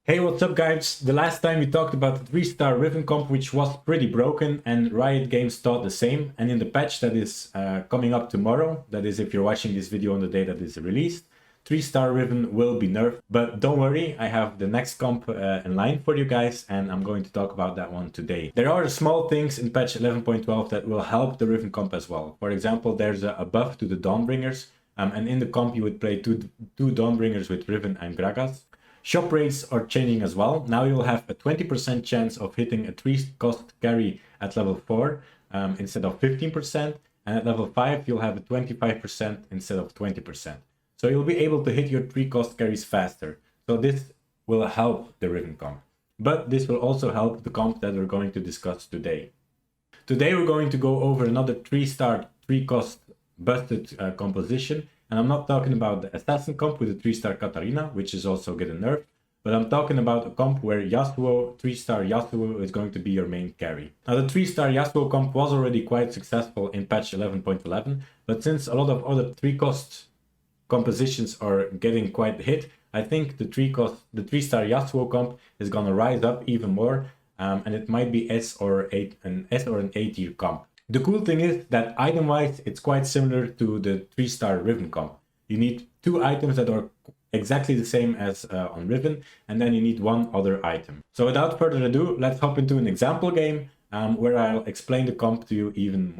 Hey, what's up guys? The last time we talked about the 3-star Riven comp, which was pretty broken, and Riot Games thought the same. And in the patch that is coming up tomorrow, that is if you're watching this video on the day that is released, 3-star Riven will be nerfed. But don't worry, I have the next comp in line for you guys, and I'm going to talk about that one today. There are small things in patch 11.12 that will help the Riven comp as well. For example, there's a buff to the Dawnbringers, and in the comp you would play two Dawnbringers with Riven and Gragas. Shop rates are changing as well. Now you'll have a 20% chance of hitting a 3-cost carry at level 4 instead of 15%. And at level 5, you'll have a 25% instead of 20%. So you'll be able to hit your 3-cost carries faster. So this will help the Riven comp. But this will also help the comp that we're going to discuss today. Today we're going to go over another 3-star, 3-cost busted composition. And I'm not talking about the assassin comp with the 3-star Katarina, which is also getting nerfed, but I'm talking about a comp where Yasuo, 3-star Yasuo is going to be your main carry. Now the 3-star Yasuo comp was already quite successful in patch 11.11, but since a lot of other 3-cost compositions are getting quite hit, I think the 3-star Yasuo comp is gonna rise up even more, and it might be an S or an A tier comp. The cool thing is that item-wise, it's quite similar to the 3-star Riven comp. You need 2 items that are exactly the same as on Riven, and then you need 1 other item. So without further ado, let's hop into an example game where I'll explain the comp to you even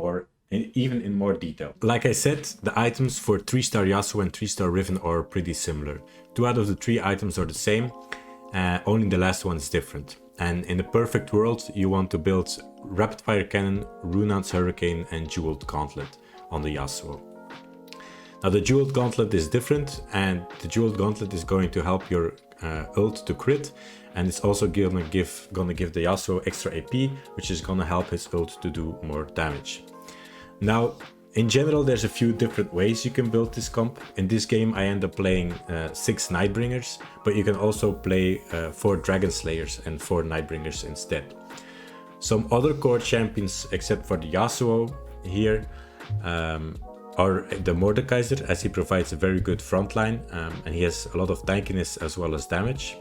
in more detail. Like I said, the items for 3-star Yasuo and 3-star Riven are pretty similar. 2 out of the 3 items are the same, only the last one is different. And in the perfect world, you want to build Rapid Fire Cannon, Runaan's Hurricane, and Jeweled Gauntlet on the Yasuo. Now the Jeweled Gauntlet is different, and the Jeweled Gauntlet is going to help your ult to crit, and it's also gonna give the Yasuo extra AP, which is gonna help his ult to do more damage. Now, in general, there's a few different ways you can build this comp. In this game, I end up playing 6 Nightbringers, but you can also play 4 dragonslayers and 4 Nightbringers instead. Some other core champions, except for the Yasuo here, are the Mordekaiser, as he provides a very good frontline, and he has a lot of tankiness as well as damage.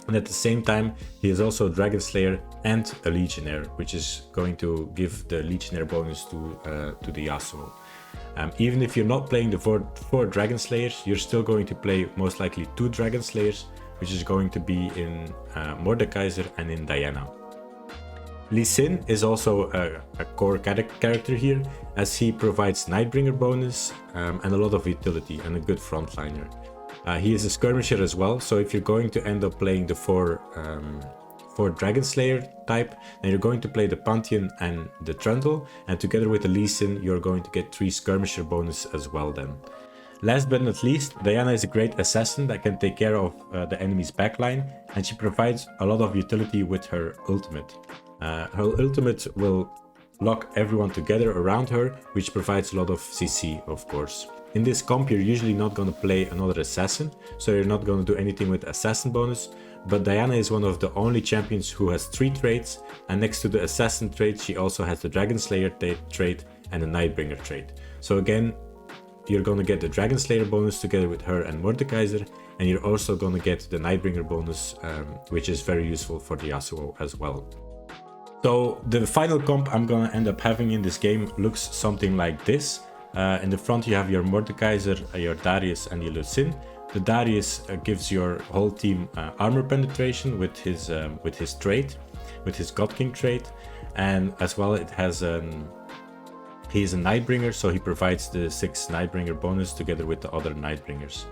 And at the same time, he is also a Dragonslayer and a Legionnaire, which is going to give the Legionnaire bonus to the Yasuo. Even if you're not playing the 4 Dragonslayers, you're still going to play most likely 2 Dragonslayers, which is going to be in Mordekaiser and in Diana. Lee Sin is also a core character here, as he provides Nightbringer bonus and a lot of utility and a good frontliner. He is a skirmisher as well, so if you're going to end up playing the 4 Dragonslayer type, then you're going to play the Pantheon and the Trundle, and together with the Lee Sin, you're going to get 3 skirmisher bonus as well then. Last but not least, Diana is a great assassin that can take care of the enemy's backline, and she provides a lot of utility with her ultimate. Her ultimate will lock everyone together around her, which provides a lot of CC, of course. In this comp, you're usually not going to play another assassin, so you're not going to do anything with assassin bonus, but Diana is one of the only champions who has 3 traits, and next to the assassin trait, she also has the Dragonslayer trait and the Nightbringer trait. So again, you're going to get the Dragonslayer bonus together with her and Mordekaiser, and you're also going to get the Nightbringer bonus, which is very useful for the Yasuo as well. So the final comp I'm going to end up having in this game looks something like this. In the front you have your Mordekaiser, your Darius and your Lee Sin. The Darius gives your whole team armor penetration with his trait, with his God King trait, and as well it has he is a Nightbringer, so he provides the 6 Nightbringer bonus together with the other Nightbringers.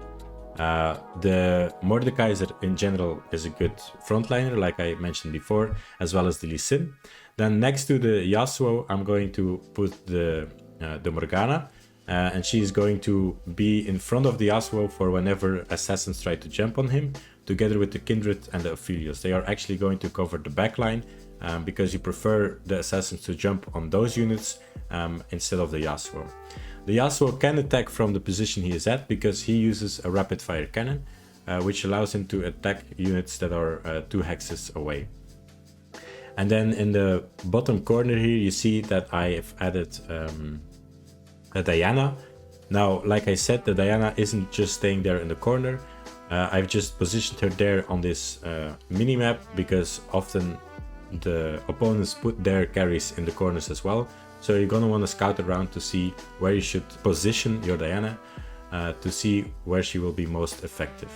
The Mordekaiser in general is a good frontliner, like I mentioned before, as well as the Lee Sin. Then next to the Yasuo, I'm going to put the Morgana, and she is going to be in front of the Yasuo for whenever assassins try to jump on him, together with the Kindred and the Aphelios. They are actually going to cover the backline, because you prefer the assassins to jump on those units instead of the Yasuo. The Yasuo can attack from the position he is at because he uses a Rapid Fire Cannon, which allows him to attack units that are 2 hexes away. And then in the bottom corner here, you see that I have added a Diana. Now, like I said, the Diana isn't just staying there in the corner. I've just positioned her there on this mini-map because often the opponents put their carries in the corners as well. So you're gonna want to scout around to see where you should position your Diana to see where she will be most effective.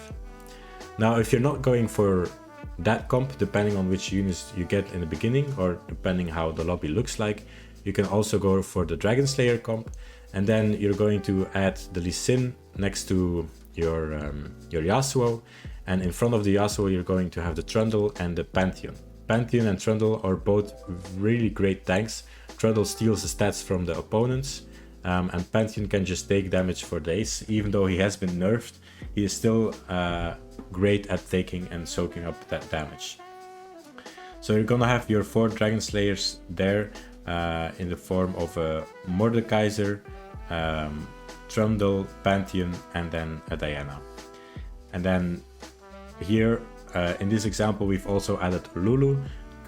Now, if you're not going for that comp, depending on which units you get in the beginning or depending how the lobby looks like, you can also go for the Dragonslayer comp, and then you're going to add the Lee Sin next to your Yasuo, and in front of the Yasuo you're going to have the Trundle and the Pantheon. Pantheon and Trundle are both really great tanks. Trundle steals the stats from the opponents, and Pantheon can just take damage for days. Even though he has been nerfed, he is still great at taking and soaking up that damage. So you're gonna have your 4 Dragonslayers there in the form of a Mordekaiser, Trundle, Pantheon, and then a Diana. And then here in this example we've also added Lulu.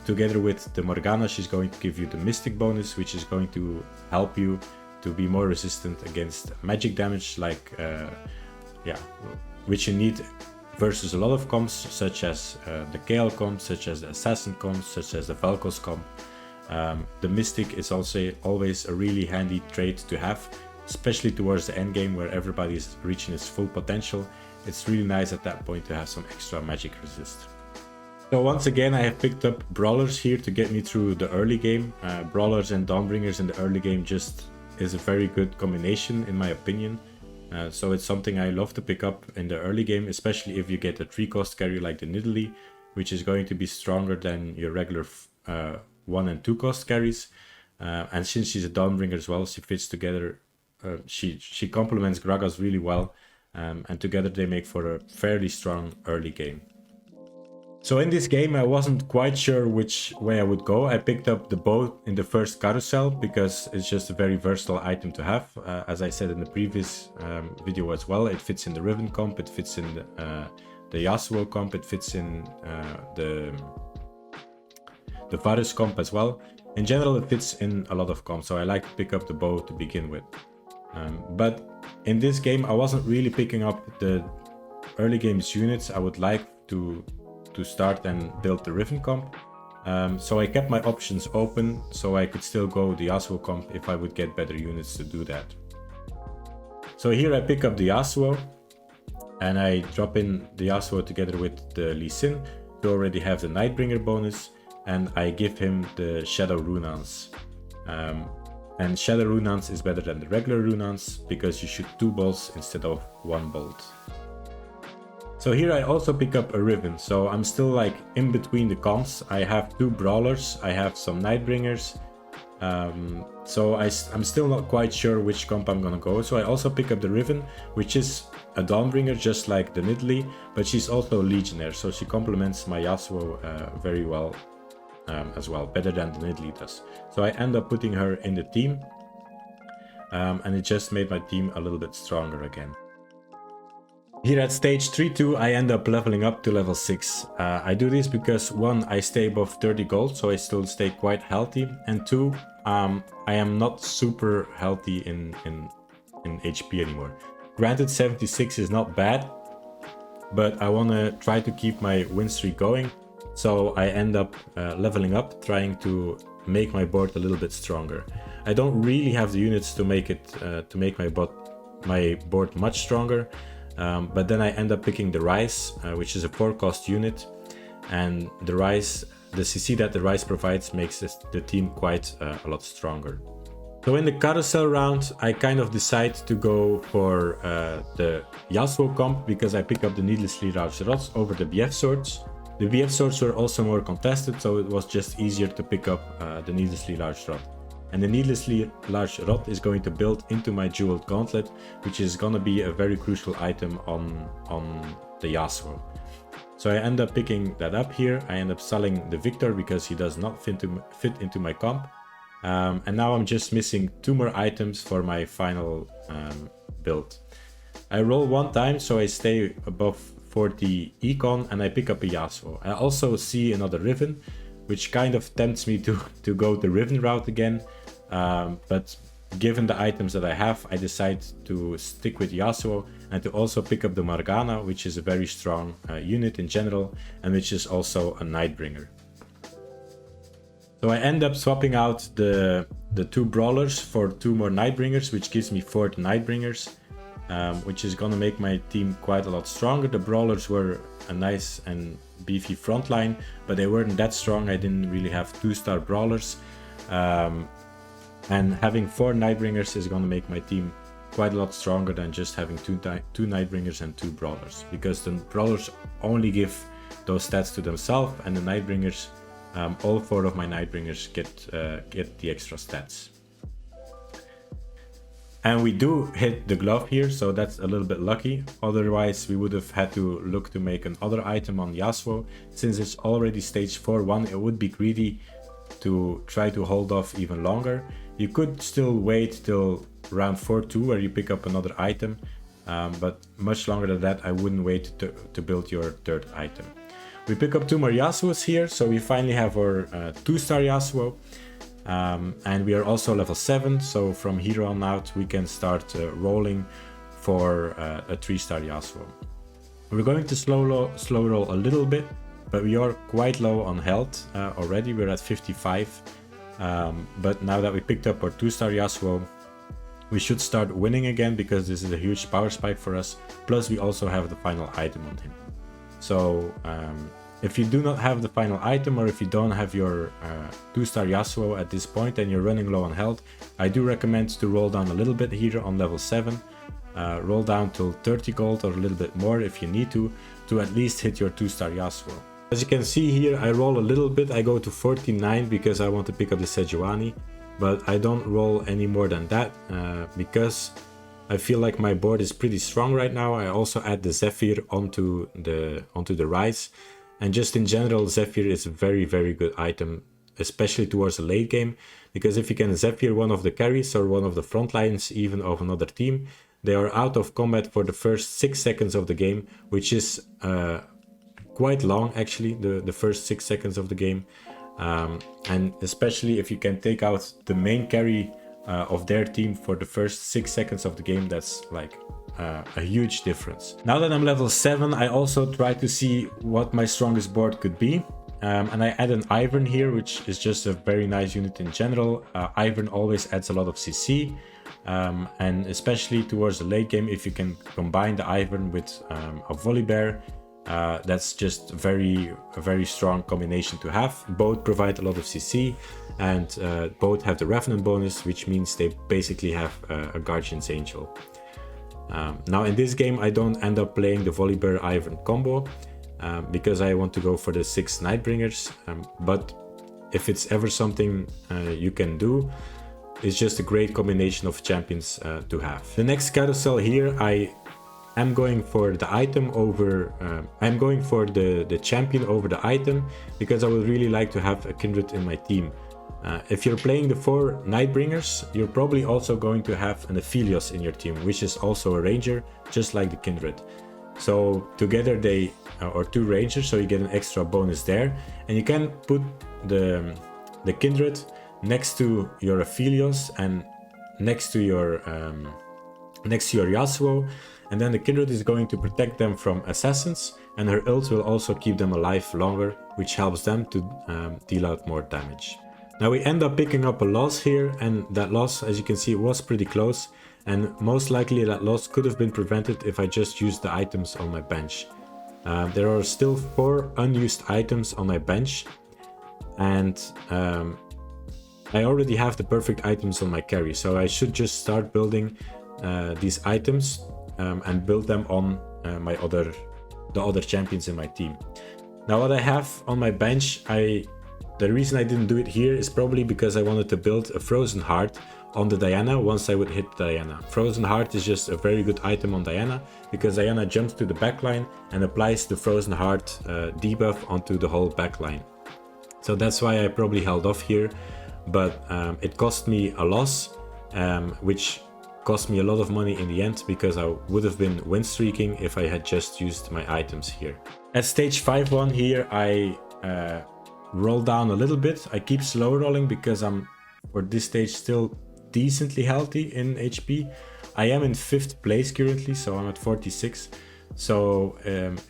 Together with the Morgana, she's going to give you the Mystic bonus, which is going to help you to be more resistant against magic damage, like which you need versus a lot of comps, such as the Kael comp, such as the Assassin comp, such as the Vel'Koz comp. The Mystic is also always a really handy trait to have, especially towards the end game where everybody is reaching its full potential. It's really nice at that point to have some extra magic resist. So once again, I have picked up Brawlers here to get me through the early game. Brawlers and Dawnbringers in the early game just is a very good combination in my opinion. So it's something I love to pick up in the early game, especially if you get a 3-cost carry like the Nidalee, which is going to be stronger than your regular 1 and 2-cost carries. And since she's a Dawnbringer as well, she fits together. She complements Gragas really well, and together they make for a fairly strong early game. So in this game I wasn't quite sure which way I would go. I picked up the bow in the first carousel because it's just a very versatile item to have. As I said in the previous video as well, it fits in the Riven comp, it fits in the Yasuo comp, it fits in the Varus comp as well. In general it fits in a lot of comps, so I like to pick up the bow to begin with. But in this game I wasn't really picking up the early game's units I would like to start and build the Riven comp. So I kept my options open so I could still go the Yasuo comp if I would get better units to do that. So here I pick up the Yasuo and I drop in the Yasuo together with the Lee Sin to already have the Nightbringer bonus, and I give him the Shadow Runans. And Shadow Runans is better than the regular Runans because you shoot 2 bolts instead of 1 bolt. So here I also pick up a Riven, so I'm still like in between the comps. I have 2 Brawlers, I have some Nightbringers, so I'm still not quite sure which comp I'm gonna go. So I also pick up the Riven, which is a Dawnbringer just like the Nidalee, but she's also a Legionnaire, so she complements my Yasuo very well as well, better than the Nidalee does. So I end up putting her in the team, and it just made my team a little bit stronger again. Here at stage 3-2 I end up leveling up to level 6. I do this because 1, I stay above 30 gold, so I still stay quite healthy, and 2, I am not super healthy in HP anymore. Granted, 76 is not bad, but I want to try to keep my win streak going, so I end up leveling up, trying to make my board a little bit stronger. I don't really have the units to make it my board much stronger. But then I end up picking the Rise, which is a 4-cost unit, and the CC that the Rise provides makes the team quite a lot stronger. So in the carousel round I kind of decide to go for the Yasuo comp because I pick up the needlessly large rods over the BF swords. The BF swords were also more contested, so it was just easier to pick up the needlessly large rod. And the needlessly large rod is going to build into my jeweled gauntlet, which is gonna be a very crucial item on the Yasuo. So I end up picking that up here. I end up selling the Victor because he does not fit into my comp. And now I'm just missing 2 more items for my final build. I roll 1 time, so I stay above 40 econ, and I pick up a Yasuo. I also see another Riven, which kind of tempts me to go the Riven route again. But given the items that I have, I decide to stick with Yasuo and to also pick up the Morgana, which is a very strong unit in general, and which is also a nightbringer. So I end up swapping out the 2 brawlers for 2 more nightbringers, which gives me 4 nightbringers, which is gonna make my team quite a lot stronger. The brawlers were a nice and beefy frontline, but they weren't that strong. I didn't really have 2-star brawlers. And having 4 nightbringers is gonna make my team quite a lot stronger than just having 2 nightbringers and 2 brawlers, because the brawlers only give those stats to themselves, and the nightbringers, all 4 of my nightbringers get the extra stats. And we do hit the glove here, so that's a little bit lucky. Otherwise, we would have had to look to make another item on Yasuo. Since it's already stage 4-1, it would be greedy to try to hold off even longer. You could still wait till round 4-2 where you pick up another item, but much longer than that, I wouldn't wait to build your 3rd item. We pick up 2 more Yasuos here, so we finally have our 2-star Yasuo. And we are also level 7, so from here on out we can start rolling for a 3-star Yasuo. We're going to slow roll a little bit, but we are quite low on health already. We're at 55, but now that we picked up our 2-star Yasuo, we should start winning again, because this is a huge power spike for us. Plus we also have the final item on him. So if you do not have the final item, or if you don't have your 2-star Yasuo at this point and you're running low on health, I do recommend to roll down a little bit here on level 7. Roll down till 30 gold or a little bit more if you need to at least hit your 2-star Yasuo. As you can see here, I roll a little bit. I go to 49 because I want to pick up the Sejuani, but I don't roll any more than that because I feel like my board is pretty strong right now. I also add the Zephyr onto the Rise, and just in general, Zephyr is a very, very good item, especially towards the late game, because if you can Zephyr one of the carries or one of the front lines even of another team, they are out of combat for the first 6 seconds of the game, which is quite long actually, the first 6 seconds of the game. And especially if you can take out the main carry of their team for the first 6 seconds of the game, that's like a huge difference. Now that I'm level 7, I also try to see what my strongest board could be. And I add an Ivern here, which is just a very nice unit in general. Ivern always adds a lot of CC, and especially towards the late game, if you can combine the Ivern with a Volibear, that's just a very strong combination to have. Both provide a lot of CC, and both have the Revenant bonus, which means they basically have a Guardian's Angel. Now in this game I don't end up playing the Volibear Ivern combo because I want to go for the 6 Nightbringers, but if it's ever something you can do, it's just a great combination of champions to have. The next carousel here, I'm going for the item over, I'm going for the champion over the item, because I would really like to have a Kindred in my team. If you're playing the 4 Nightbringers, you're probably also going to have an Aphelios in your team, which is also a ranger, just like the Kindred. So together they are 2 rangers, so you get an extra bonus there, and you can put the Kindred next to your Aphelios and next to your Yasuo, and then the Kindred is going to protect them from assassins, and her ult will also keep them alive longer, which helps them to deal out more damage. Now we end up picking up a loss here, and that loss, as you can see, was pretty close, and most likely that loss could have been prevented if I just used the items on my bench. There are still 4 unused items on my bench, and I already have the perfect items on my carry, so I should just start building these items and build them on the other champions in my team. Now what I have on my bench, the reason I didn't do it here is probably because I wanted to build a Frozen Heart on the Diana once I would hit Diana. Frozen Heart is just a very good item on Diana, because Diana jumps to the backline and applies the Frozen Heart debuff onto the whole backline. So that's why I probably held off here, but it cost me a loss, which cost me a lot of money in the end, because I would have been win streaking if I had just used my items here. At stage 5-1 here, I roll down a little bit. I keep slow rolling because I'm for this stage still decently healthy in HP. I am in 5th place currently, so I'm at 46. So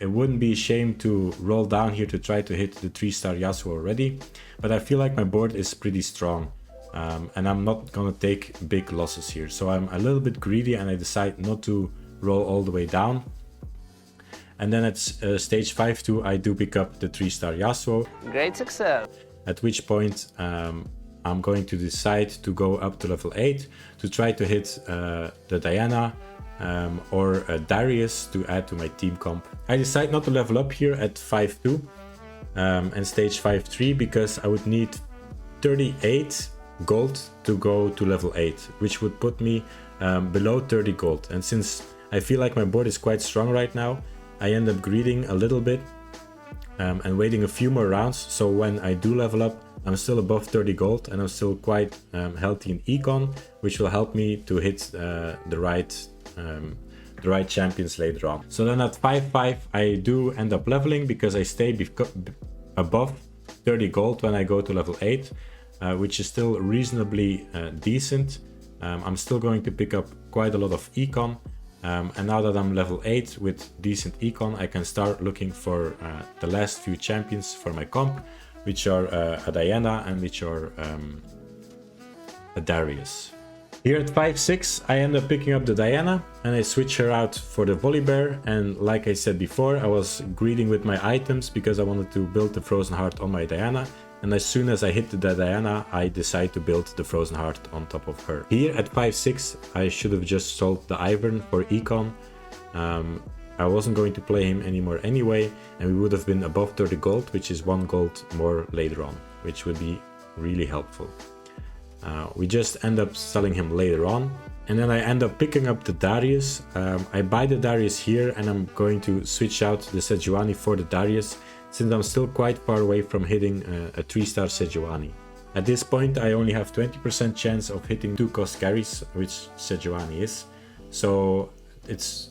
it wouldn't be a shame to roll down here to try to hit the 3-star Yasuo already. But I feel like my board is pretty strong. And I'm not gonna take big losses here. So I'm a little bit greedy and I decide not to roll all the way down. And then at stage 5-2, I do pick up the 3-star Yasuo. Great success. At which point I'm going to decide to go up to level 8 to try to hit the Diana or Darius to add to my team comp. I decide not to level up here at 5-2 and stage 5-3 because I would need 38 gold to go to level 8, which would put me below 30 gold. And since I feel like my board is quite strong right now, I end up greeding a little bit and waiting a few more rounds. So when I do level up, I'm still above 30 gold and I'm still quite healthy in econ, which will help me to hit the right champions later on. So then at 5-5, I do end up leveling because I stay above 30 gold when I go to level 8, which is still reasonably decent. I'm still going to pick up quite a lot of econ. And now that I'm level 8 with decent econ, I can start looking for the last few champions for my comp, which are a Diana and which are a Darius. Here at 5-6, I end up picking up the Diana and I switch her out for the Volibear. And like I said before, I was greeding with my items because I wanted to build the Frozen Heart on my Diana. And as soon as I hit the Diana, I decide to build the Frozen Heart on top of her. Here at 5-6, I should have just sold the Ivern for econ. I wasn't going to play him anymore anyway, and we would have been above 30 gold, which is 1 gold more later on, which would be really helpful. We just end up selling him later on. And then I end up picking up the Darius. I buy the Darius here and I'm going to switch out the Sejuani for the Darius, since I'm still quite far away from hitting a 3-star Sejuani. At this point I only have 20% chance of hitting 2 cost carries, which Sejuani is. So it's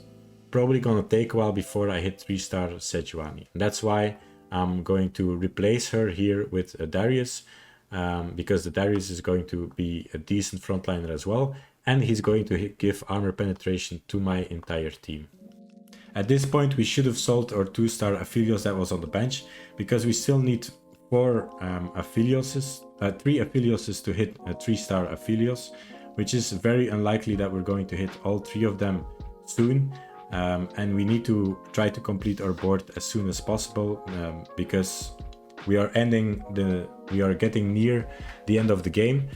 probably gonna take a while before I hit 3-star Sejuani. That's why I'm going to replace her here with a Darius, because the Darius is going to be a decent frontliner as well, and he's going to give armor penetration to my entire team. At this point we should have sold our 2-star Aphelios that was on the bench, because we still need 3 Aphelioses to hit a 3-star Aphelios, which is very unlikely that we're going to hit all 3 of them soon. And we need to try to complete our board as soon as possible, because we are getting near the end of the game.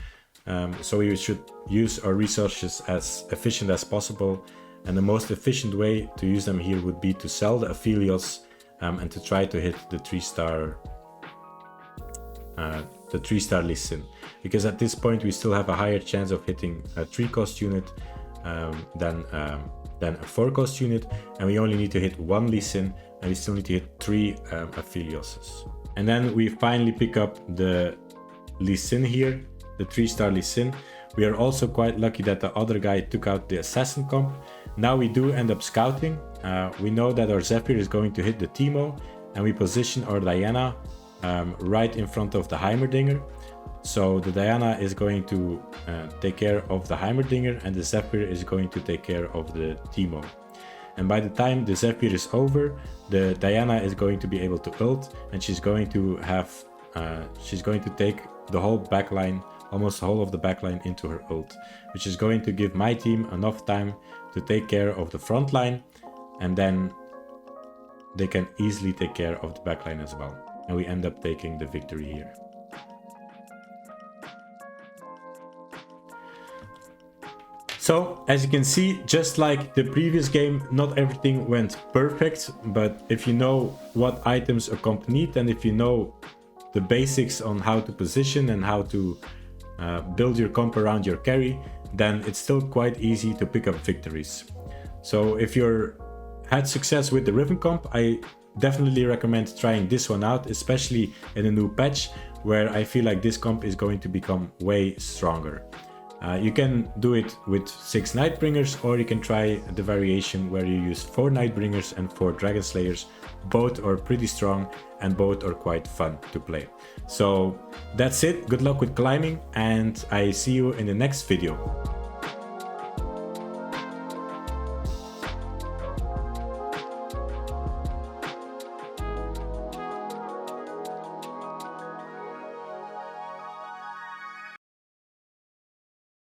So we should use our resources as efficient as possible. And the most efficient way to use them here would be to sell the Aphelios and to try to hit the 3-star Lee Sin. Because at this point we still have a higher chance of hitting a 3-cost unit than a 4-cost unit, and we only need to hit 1 Lee Sin, and we still need to hit 3 Aphelioses. And then we finally pick up the Lee Sin here, the 3-star Lee Sin. We are also quite lucky that the other guy took out the assassin comp. Now we do end up scouting. We know that our Zephyr is going to hit the Teemo, and we position our Diana right in front of the Heimerdinger. So the Diana is going to take care of the Heimerdinger, and the Zephyr is going to take care of the Teemo. And by the time the Zephyr is over, the Diana is going to be able to ult, and she's going to take the whole backline, almost the whole of the backline into her ult, which is going to give my team enough time to take care of the front line, and then they can easily take care of the backline as well. And we end up taking the victory here. So, as you can see, just like the previous game, not everything went perfect, but if you know what items a comp need, and if you know the basics on how to position and how to build your comp around your carry, then it's still quite easy to pick up victories. So if you had success with the Riven comp, I definitely recommend trying this one out, especially in a new patch where I feel like this comp is going to become way stronger. You can do it with 6 nightbringers, or you can try the variation where you use 4 nightbringers and 4 dragonslayers. Both are pretty strong and both are quite fun to play. So that's it. Good luck with climbing, and I see you in the next video.